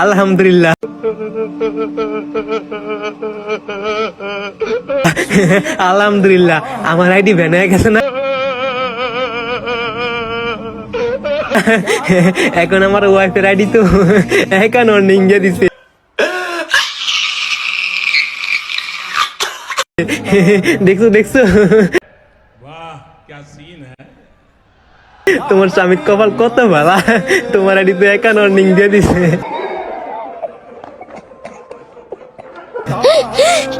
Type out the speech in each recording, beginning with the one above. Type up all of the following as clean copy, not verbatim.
আলহামদুলিল্লাহ। আলহামদুলিল্লাহ, আমার আইডি ব্যান হয়ে গেছে না। এখন আমার ওয়াইফের আইডি তো এখন অর্নিং দিয়ে দিছে। দেখছো দেখছো, তোমার স্বামীর কপাল কত ভালো, তোমার আইডি তো এখন অর্নিং দিয়ে দিছে।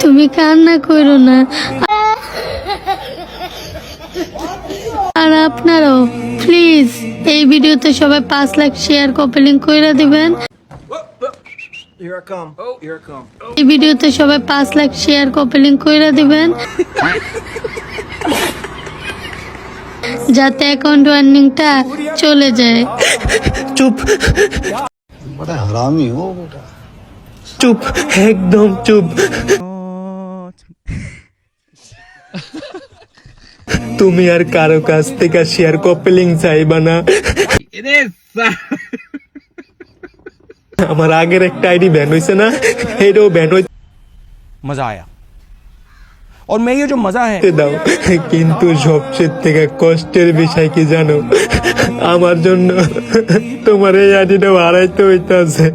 তুমি কান্না করো না। আর আপনারাও প্লিজ এই ভিডিওতে সবাই 5 লাখ শেয়ার কপি লিংক করে দিবেন। এই ভিডিওতে সবাই 5 লাখ শেয়ার কপি লিংক করে দিবেন, যাতে অ্যাকাউন্ট ওয়ার্নিংটা চলে যায়। চুপ, बड़ा हरामी हो बेटा। চুপ, একদম চুপ। তুমি আর কারো কাছ থেকে শেয়ার কপি লিংক চাইবা না। আমার আগের একটা আইডি ব্যান হয়েছে না, এটাও ব্যান হইতে मजा आया और मैं ये जो मजा है দাও। কিন্তু সবচেয়ে থেকে কষ্টের বিষয় কি জানো, আমার জন্য তোমার এই আইডিটা হারাইতে হইতাছে।